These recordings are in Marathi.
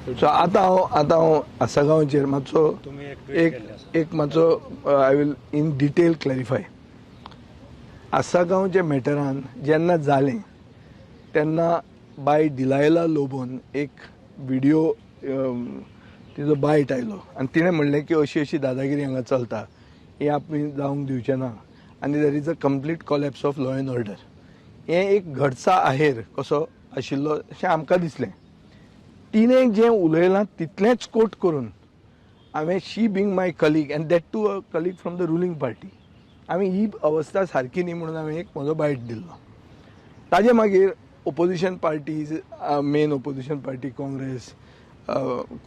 सो आतां हांव आसागांवचेर मातसो एक मातसो I will in detail clarify. आसागांवच्या मॅटरान जेन्ना जालें तेन्ना बाय डिलायला लोबोन एक व्हिडिओ तिजो बायट आयलो आनी तिणें म्हणलें की अशी अशी दादागिरी हांगा चलता, हें आमी जावंक दिवचें ना आनी there is a complete collapse of law and order. हें एक घडसा आहेर कसो आशिल्लो अशें आमकां दिसलें. तिणें जें उलयलां तितलेंच कोट करून हांवें she being my colleague and that too a colleague from the ruling party, हांवें ही अवस्था सारकी न्ही म्हणून हांवें एक म्हजो बायट दिल्लो. ताजे मागीर opposition parties, main opposition party Congress,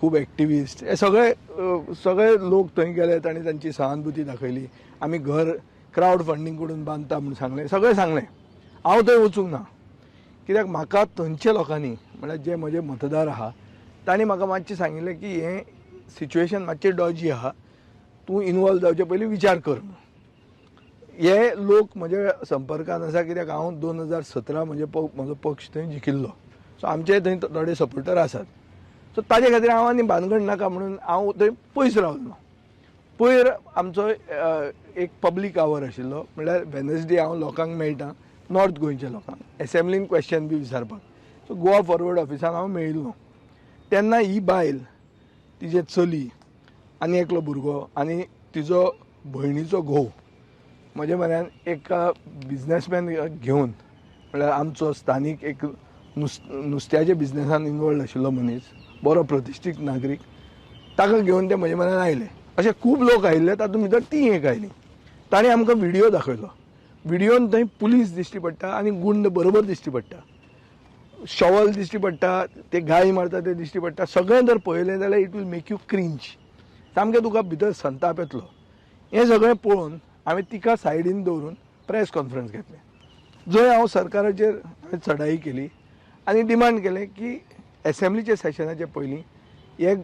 खूब एक्टिविस्ट, हे सगळे लोक थंय गेले, तांणी तांची सहानुभूती दाखयली. आमी घर क्रावड फंडींग करून बांदता म्हणून सांगलें, सगळें सांगलें. हांव थंय वचूंक ना, कित्याक म्हाका थंयच्या लोकांनी म्हळ्यार जे म्हजे मतदार आहा तांणी म्हाका मातशें सांगिल्लें की हें सिच्युएशन मातशें डॉजी आहा, तूं इनवॉल्व जावचे पयलीं विचार कर. हे लोक म्हज्या संपर्कांत आसा कित्याक हांव 2017 म्हजो पक्ष थंय जिखिल्लो. सो आमचे थंय थोडे सपोर्टर आसात. सो ताजे खातीर हांव आनी भानगड नाका म्हणून हांव थंय पयस रावलो. पयर आमचो एक पब्लीक आवर आशिल्लो, म्हळ्यार वेनसडे हांव लोकांक मेळटा, नॉर्थ गोंयच्या लोकांक एसेंब्लीन क्वेश्चन बी विचारपाक. सो गोवा फॉरवर्ड ऑफिसान हांव मेळिल्लो. तेन्ना ही बायल, तिजे चली आनी एकलो भुरगो आनी तिजो भयणीचो घोव म्हजे म्हऱ्यान एक बिझनेसमॅन घेवन, म्हळ्यार आमचो स्थानीक एक नुस्त्याच्या बिझनेसान इनवॉल्ड आशिल्लो मनीस, बरो प्रतिश्ठीत नागरीक, ताका घेवन ते म्हजे म्हऱ्यान आयले. अशे खूब लोक आयिल्ले, तातूंत भितर ती एक आयली. ताणें आमकां व्हिडिओ दाखयलो. व्हिडिओन थंय पुलीस दिश्टी पडटा आनी गुंड बरोबर दिश्टी पडटा, शॉवल दिश्टी पडटा, ते गाळी मारता ते दिश्टी पडटा. सगळें जर पळयलें जाल्यार it will make you cringe. सामकें तुका भितर संताप येतलो. हें सगळें पळोवन हांवें तिका सायडीन दवरून प्रेस कॉन्फरन्स घेतलें, जंय हांव सरकाराचेर चडाई केली आनी डिमांड केलें की एसेंब्लीच्या सेशनाचे पयलीं हे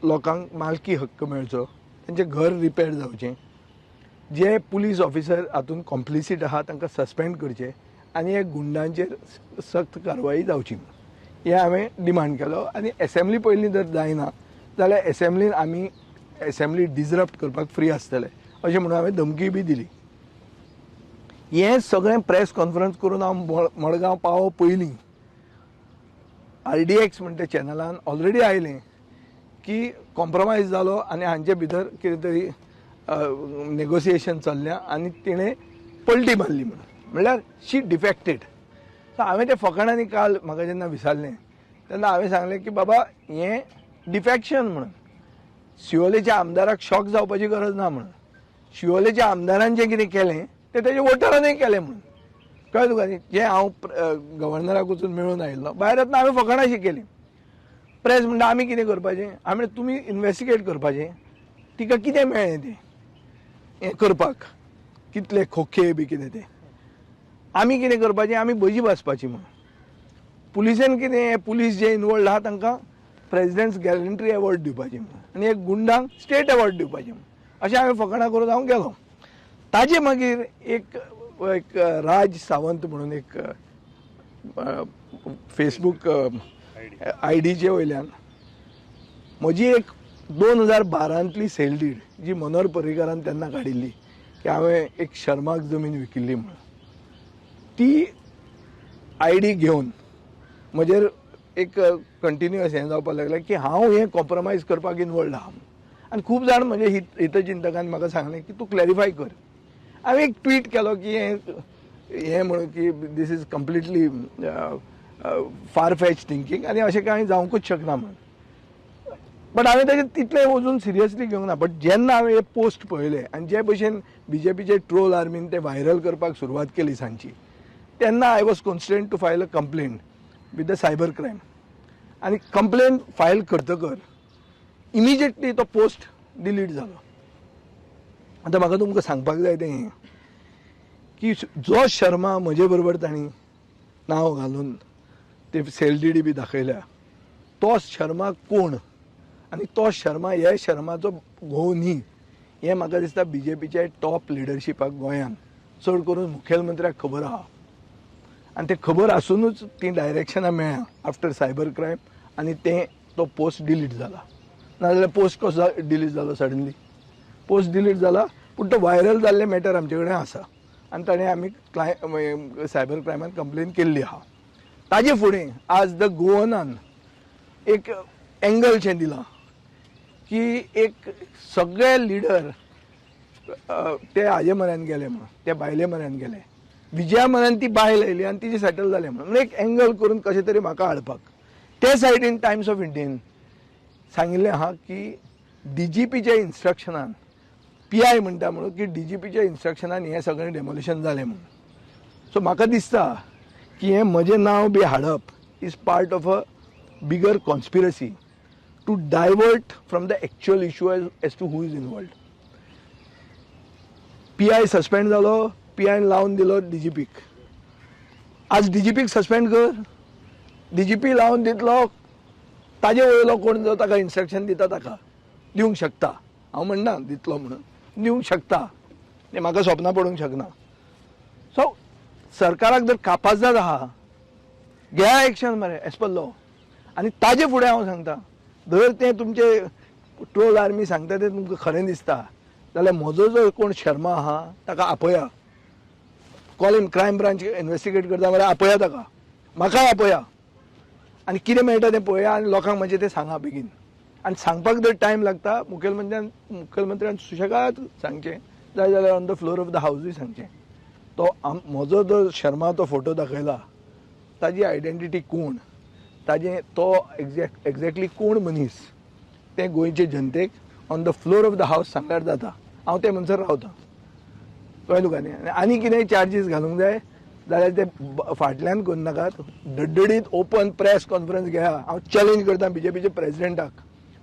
लोकांक मालकी हक्क मेळचो, तांचें घर रिपेर जावचें, जे पुलीस ऑफिसर हातूंत कॉम्प्लिसीट आहा तांकां सस्पेंड करचें आनी हे गुंडांचेर सख्त कारवाई जावची. हें हांवें डिमांड केलो. आनी एसेंब्ली पयलीं जर जायना जाल्यार एसेंब्लीन आमी एसेंब्ली डिजरप्ट करपाक फ्री आसतले अशें म्हणून हांवें धमकी बी दिली. हें सगळें प्रेस कॉन्फरन्स करून हांव मडगांव पावो पयलीं RDX म्हणटा चॅनलान ऑलरेडी आयलें की कॉम्प्रोमायज जालो आनी हांचे भितर कितें तरी नेगोसिएशन चल्ल्या आनी तिणें पलटी मारली म्हणल्यार शी डिफेक्टेड. सो हांवें ते फकाणांनी काल म्हाका जेन्ना विचारलें तेन्ना हांवें सांगलें की बाबा हें डिफेक्शन म्हणून. शिवोलेच्या आमदाराक शॉक जावपाची गरज ना म्हणून. शिवोलेच्या आमदारान जें कितें केलें तें तेज्या वोटरांनीय केलें म्हणून. कळ्ळें तुका न्ही. जें हांव गव्हर्नराक वचून मेळून आयिल्लो, भायर येतना हांवें फकाणां अशी केली. प्रेस म्हणटा आमी कितें करपाचें, आमी तुमी इन्वेस्टिगेट करपाचें, तिका कितें मेळ्ळें तें हें करपाक, कितले खोखे बी कितें तें, आमी कितें करपाचें, आमी भजी भाजपाची म्हणून. पुलिसेन कितें, पुलीस जे इनवॉल्ड आहा तांकां प्रेसिडेंट्स गॅलंट्री एवॉर्ड दिवपाची म्हणून आनी एक गुंडांक स्टेट एवॉर्ड दिवपाचें म्हणून अशें हांवें फकाणां करून हांव गेलो. ताजे मागीर एक राज सावंत म्हणून एक फेसबूक आयडीचे वयल्यान म्हजी एक 2012तली सेल डीड जी मनोहर पर्रीकारान तेन्ना काडिल्ली की हांवें एक शर्माक जमीन विकिल्ली म्हणून, ती आयडी घेवन म्हजेर एक कंटिन्युअस हें जावपाक लागलें की हांव हें कॉम्प्रोमायज करपाक इनवॉल्ड आहा म्हणून. आनी खूब जाण म्हजे हितचिंतकांनी म्हाका सांगलें की तूं क्लॅरिफाय कर. हांवें एक ट्वीट केलो की हें म्हणून की दीस इज कंप्लिटली फार फॅच थिंकींग आनी अशें कांय जावंकूच शकना म्हणून. बट हांवें ताजें तितलें वचून सिरियसली घेवंक ना. बट जेन्ना हांवें हे पोस्ट पळयले आनी जे भशेन BJPचे ट्रोल आर्मीन ते व्हायरल करपाक सुरवात केली सांजची, तेन्ना I was constraint to file a complaint with the cyber crime. आनी कंप्लेंट फायल करतकर इमिजिएटली तो पोस्ट डिलीट जालो. आतां म्हाका तुमकां सांगपाक जाय तें की जो शर्मा म्हजे बरोबर तांणी नांव घालून ते सेलडीडी बी दाखयल्या, तो शर्मा कोण आनी तो शर्मा हे शर्माचो घोव न्ही हें म्हाका दिसता BJPचे टॉप लिडरशिपाक गोंयांत चड करून मुखेलमंत्र्याक खबर आहा. आनी ते खबर आसुनूच ती डायरेक्शनां मेळ्ळ्या आफ्टर सायबर क्रायम आनी तें तो पोस्ट डिलीट जाला नाजाल्यार पोस्ट कसो डिलीट जालो सडनली पोस्ट डिलीट जाला पूण तो व्हायरल जाल्ले मॅटर आमचे कडेन आसा आनी ताणें आमी सायबर क्रायमान कंप्लेन केल्ली आहा ताजे फुडें आज द गोवनान एक एंगलशें दिलां की एक सगळे लिडर ते हाजे म्हऱ्यान गेले म्हणून ते बायले म्हऱ्यान गेले विजया म्हऱ्यान ती बायल आयली आनी तिचे सेटल जाले म्हणून एक एंगल करून कशें तरी म्हाका हाडपाक ते सायडीन टायम्स ऑफ इंडियेन सांगिल्लें आहा की DGPच्या इन्स्ट्रक्शनान PI म्हणटा म्हणून की DGPच्या इन्स्ट्रक्शनान हें सगळें डेमोलिशन जालें म्हणून सो म्हाका दिसता की हें म्हजें नांव बी हाडप is part of a bigger conspiracy to divert from the actual issue as to who is involved PI suspend जालो PI लावन दिलो DGPक आज DGPक सस्पेंड कर DGP लावन दितलो ताजे वयलो कोण जो ताका इन्स्ट्रक्शन दिता ताका दिवंक शकता हांव म्हणना दितलो म्हणून दिवंक शकता तें म्हाका स्वप्नां पडूंक शकना सो सरकाराक जर कापाजत आहा घेया एक्शन मरे एज पर लॉ आनी ताजे फुडें हांव सांगता जर तें तुमचे ट्रोल आर्मी सांगता तें तुमकां खरें दिसता जाल्यार म्हजो जो कोण शर्मा आहा ताका आपया कॉल क्रायम ब्रांच इन्वेस्टिगेट करता म्हळ्यार आपया ताका म्हाकाय आपया आनी कितें मेळटा तें पळया आनी लोकांक मातशें तें सांगा बेगीन आनी सांगपाक जर टायम लागता मुखेलमंत्र्यान सुशेगाद सांगचें जाय जाल्यार on the floor of the हावजूय सांगचें तो म्हजो जो शर्मा तो फोटो दाखयला ताजी आयडेंटिटी कोण ताजें तो एक्झॅक्टली कोण मनीस तें गोंयचे जनतेक on the floor of the हावस सांगल्यार जाता हांव ते म्हणसर रावतां कळ्ळें तुका न्ही आनी कितेंय चार्जीस घालूंक जाय जाल्यार ते फाटल्यान करून नाकात डडडीत ओपन प्रेस कॉन्फरन्स घेया हांव चॅलेंज करता BJPचे प्रेसिडेंटाक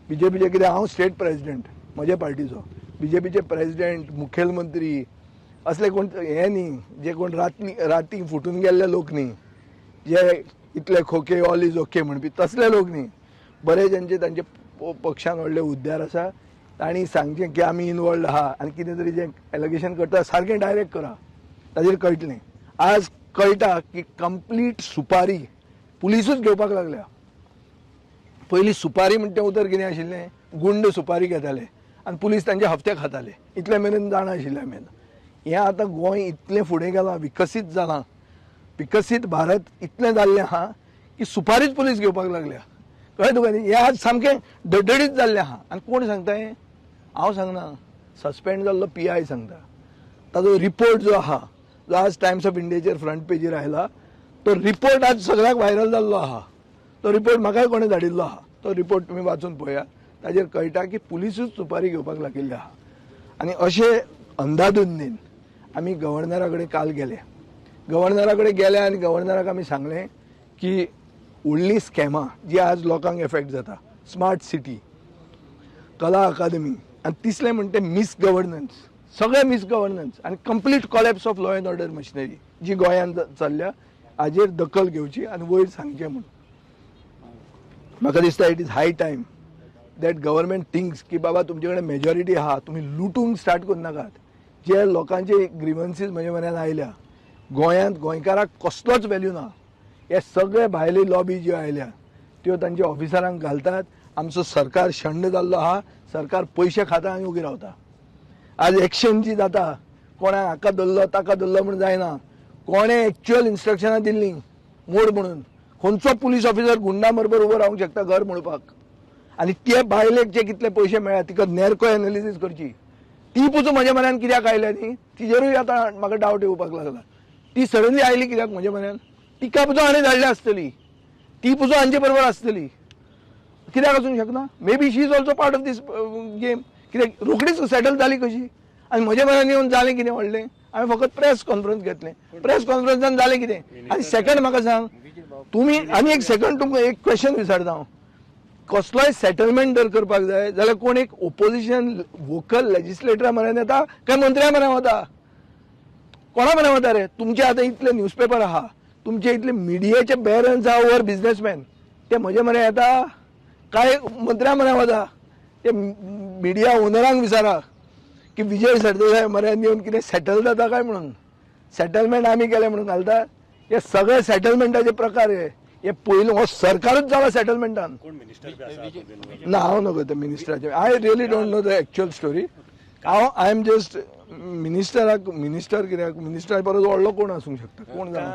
BJPचे कितें हांव स्टेट प्रेसिडेंट म्हज्या पार्टीचो BJPचे प्रेसिडेंट मुखेलमंत्री असले कोण हे न्ही जे कोण राती फुटून गेल्ले लोक न्ही जे इतले खोके ऑल इज ओके म्हणपी तसले लोक न्ही बरे ज्यांचे तांचे पक्षान व्हडले हुद्द्यार आसा तांणी सांगचें की आमी इनवॉल्ड आहा आनी कितें तरी जें एलिगेशन करता सारकें डायरेक्ट करा ताजेर कळटलें आज कळटा की कंप्लीट सुपारी पुलिसूच घेवपाक लागल्या पयलीं सुपारी म्हणटा तें उतर कितें आशिल्लें गुंड सुपारी घेताले आनी पुलीस तांचे हफ्ते खाताले इतले मेरेन जाणा आशिल्लें आमी हें आतां गोंय इतलें फुडें गेलां विकसीत जालां विकसीत भारत इतलें जाल्लें आहा की सुपारीच पुलीस घेवपाक लागल्या कळ्ळें तुका न्ही हें आज सामकें डडडीत जाल्लें आहा आनी कोण सांगता हें हांव सांगना सस्पेंड जाल्लो PI सांगता ताजो रिपोर्ट जो आहा जो आज टायम्स ऑफ इंडियाचेर फ्रंट पेजीर आयला तो रिपोर्ट आज सगळ्याक व्हायरल जाल्लो आहा तो रिपोर्ट म्हाकाय कोणें धाडिल्लो आहा तो रिपोर्ट तुमी वाचून पळया ताजेर कळटा की पुलिसूच सुपारी घेवपाक लागिल्ले आहा आनी अशे अंधाधुंदीन आमी गव्हर्नरा कडेन काल गेले गव्हर्नरा कडेन गेले आनी गव्हर्नराक आमी सांगलें की व्हडलीं स्कॅमां जी आज लोकांक एफेक्ट जाता स्मार्ट सिटी कला अकादमी आनी तिसरें म्हणटा मिस गव्हर्नन्स सगळें मिस गव्हर्नन्स आनी complete collapse of law and order machinery जी गोंयांत चल्ल्या हाजेर दखल घेवची आनी वयर सांगचें म्हणून म्हाका दिसता it is hi time that government thinks की बाबा तुमचे कडेन मेजॉरिटी आहा तुमी लुटूंक स्टार्ट करून नाकात जे लोकांचे ग्रिवन्सीस म्हजे म्हऱ्यान आयल्या गोंयांत गोंयकाराक कसलोच व्हॅल्यू ना हे सगळे भायले लॉबी ज्यो आयल्या त्यो तांच्या ऑफिसरांक घालतात आमचो सरकार शंड जाल्लो आहा सरकार पयशे खाता आनी उगी रावता आज एक्शन जी जाता कोणाक हाका धरलो ताका धरलो म्हणून जायना कोणें एक्च्युअल इन्स्ट्रक्शनां दिल्लीं मोड म्हणून खंयचो पुलीस ऑफिसर गुंडा बरोबर उबो रावंक शकता घर म्हणपाक आनी ते बायलेक जे कितले पयशे मेळ्ळा तिका नॅरको एनालिसीस करची ती पुजू म्हज्या म्हऱ्यान कित्याक आयल्या न्ही तिजेरूय आतां म्हाका डावट येवपाक लागला ती सडनली आयली कित्याक म्हज्या म्हऱ्यान तिका पुजो हाणें धाडली आसतली ती पुजो हांचे बरोबर आसतली कित्याक आसूंक शकना may be she is also part of this game कित्याक रोखडीच सेटल जाली कशी आनी म्हज्या म्हऱ्यान येवन जालें कितें व्हडलें हांवें फकत प्रेस कॉन्फरन्स घेतलें प्रेस कॉन्फरन्सान जालें कितें आनी सेकंड म्हाका सांग तुमी आनी एक सेकंड तुमकां एक क्वेश्चन विचारता हांव कसलोय सेटलमेंट जर करपाक जाय जाल्यार कोण एक ओपोजिशन वोकल लेजिस्लेटरा म्हऱ्यान येता काय मंत्र्या म्हऱ्यान वता कोणा म्हऱ्यान वता रे तुमचे आतां इतले न्यूजपेपर आहा तुमचे इतले मिडियाचे बेरन्स आहा ओवर बिझनेसमॅन ते म्हजे म्हऱ्यान येता काय मंत्र्या म्हऱ्यान वता ते मिडिया ओनरांक विचारा की विजय सरदेसाय म्हऱ्यान येवन कितें सेटल जाता काय म्हणून सेटलमेंट आमी केले म्हणून घालता हे सगळे सेटलमेंटाचे प्रकार हे हे पयलीं हो सरकारच जाला सेटलमेंटान ना हांव नगो ते मिनिस्टराचे I really don't know the actual story हांव आय एम जस्ट मिनिस्टर कित्याक मिनिस्टरा परस व्हडलो कोण आसूंक शकता कोण जाणा